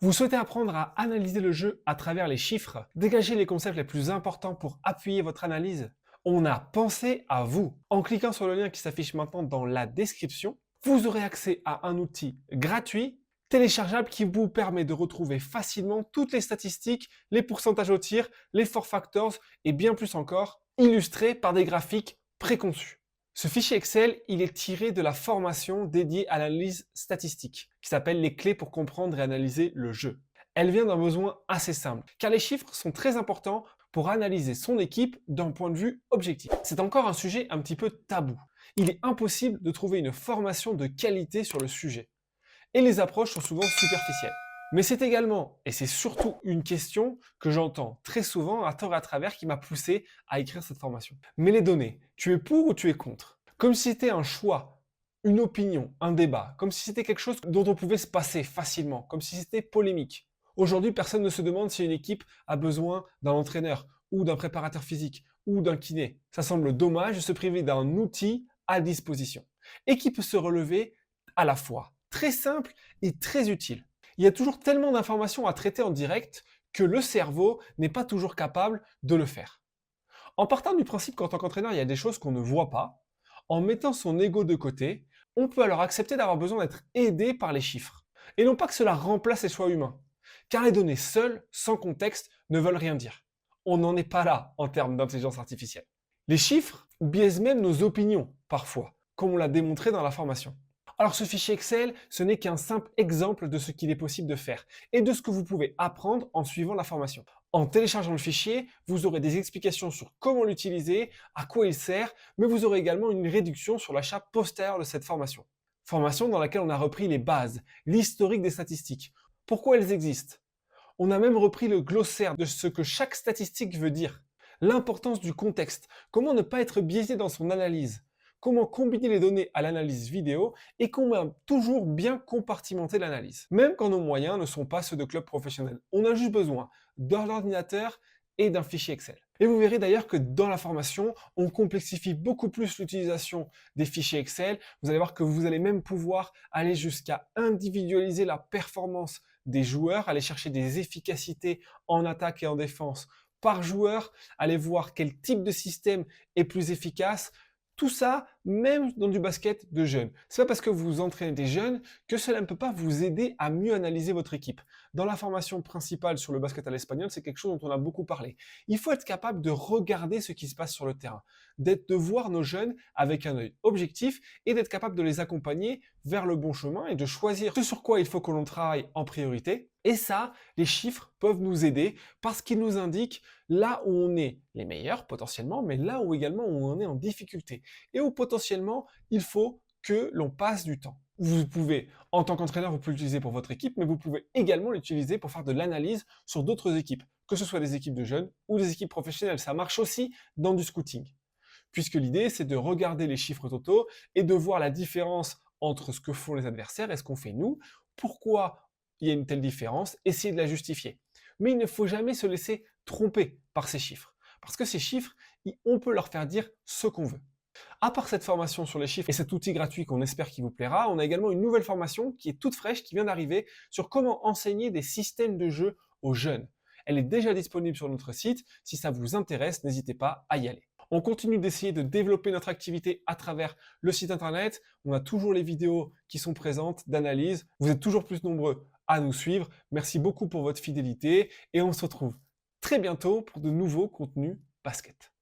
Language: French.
Vous souhaitez apprendre à analyser le jeu à travers les chiffres, dégager les concepts les plus importants pour appuyer votre analyse? On a pensé à vous. En cliquant sur le lien qui s'affiche maintenant dans la description, vous aurez accès à un outil gratuit, téléchargeable qui vous permet de retrouver facilement toutes les statistiques, les pourcentages au tir, les four factors et bien plus encore, illustrés par des graphiques préconçus. Ce fichier Excel, il est tiré de la formation dédiée à l'analyse statistique, qui s'appelle les clés pour comprendre et analyser le jeu. Elle vient d'un besoin assez simple, car les chiffres sont très importants pour analyser son équipe d'un point de vue objectif. C'est encore un sujet un petit peu tabou. Il est impossible de trouver une formation de qualité sur le sujet. Et les approches sont souvent superficielles. Mais c'est également, et c'est surtout une question que j'entends très souvent à tort et à travers qui m'a poussé à écrire cette formation. Mais les données, tu es pour ou tu es contre? Comme si c'était un choix, une opinion, un débat, comme si c'était quelque chose dont on pouvait se passer facilement, comme si c'était polémique. Aujourd'hui, personne ne se demande si une équipe a besoin d'un entraîneur ou d'un préparateur physique ou d'un kiné. Ça semble dommage de se priver d'un outil à disposition et qui peut se relever à la fois très simple et très utile. Il y a toujours tellement d'informations à traiter en direct que le cerveau n'est pas toujours capable de le faire. En partant du principe qu'en tant qu'entraîneur, il y a des choses qu'on ne voit pas, en mettant son ego de côté, on peut alors accepter d'avoir besoin d'être aidé par les chiffres. Et non pas que cela remplace les choix humains, car les données seules, sans contexte, ne veulent rien dire. On n'en est pas là en termes d'intelligence artificielle. Les chiffres biaisent même nos opinions, parfois, comme on l'a démontré dans la formation. Alors ce fichier Excel, ce n'est qu'un simple exemple de ce qu'il est possible de faire et de ce que vous pouvez apprendre en suivant la formation. En téléchargeant le fichier, vous aurez des explications sur comment l'utiliser, à quoi il sert, mais vous aurez également une réduction sur l'achat postérieur de cette formation. Formation dans laquelle on a repris les bases, l'historique des statistiques, pourquoi elles existent. On a même repris le glossaire de ce que chaque statistique veut dire, l'importance du contexte, comment ne pas être biaisé dans son analyse, comment combiner les données à l'analyse vidéo et comment toujours bien compartimenter l'analyse. Même quand nos moyens ne sont pas ceux de clubs professionnels. On a juste besoin d'un ordinateur et d'un fichier Excel. Et vous verrez d'ailleurs que dans la formation, on complexifie beaucoup plus l'utilisation des fichiers Excel. Vous allez voir que vous allez même pouvoir aller jusqu'à individualiser la performance des joueurs, aller chercher des efficacités en attaque et en défense par joueur, aller voir quel type de système est plus efficace. Tout ça, même dans du basket de jeunes. C'est pas parce que vous entraînez des jeunes que cela ne peut pas vous aider à mieux analyser votre équipe. Dans la formation principale sur le basket à l'espagnol, c'est quelque chose dont on a beaucoup parlé. Il faut être capable de regarder ce qui se passe sur le terrain, de voir nos jeunes avec un œil objectif et d'être capable de les accompagner vers le bon chemin et de choisir ce sur quoi il faut que l'on travaille en priorité. Et ça, les chiffres peuvent nous aider parce qu'ils nous indiquent là où on est les meilleurs potentiellement, mais là où également où on est en difficulté et où potentiellement il faut que l'on passe du temps. Vous pouvez, en tant qu'entraîneur, vous pouvez l'utiliser pour votre équipe, mais vous pouvez également l'utiliser pour faire de l'analyse sur d'autres équipes, que ce soit des équipes de jeunes ou des équipes professionnelles. Ça marche aussi dans du scouting. Puisque l'idée, c'est de regarder les chiffres totaux et de voir la différence entre ce que font les adversaires et ce qu'on fait nous, pourquoi il y a une telle différence, essayer de la justifier. Mais il ne faut jamais se laisser tromper par ces chiffres. Parce que ces chiffres, on peut leur faire dire ce qu'on veut. À part cette formation sur les chiffres et cet outil gratuit qu'on espère qui vous plaira, on a également une nouvelle formation qui est toute fraîche, qui vient d'arriver, sur comment enseigner des systèmes de jeu aux jeunes. Elle est déjà disponible sur notre site. Si ça vous intéresse, n'hésitez pas à y aller. On continue d'essayer de développer notre activité à travers le site internet. On a toujours les vidéos qui sont présentes d'analyse. Vous êtes toujours plus nombreux à nous suivre. Merci beaucoup pour votre fidélité et on se retrouve très bientôt pour de nouveaux contenus basket.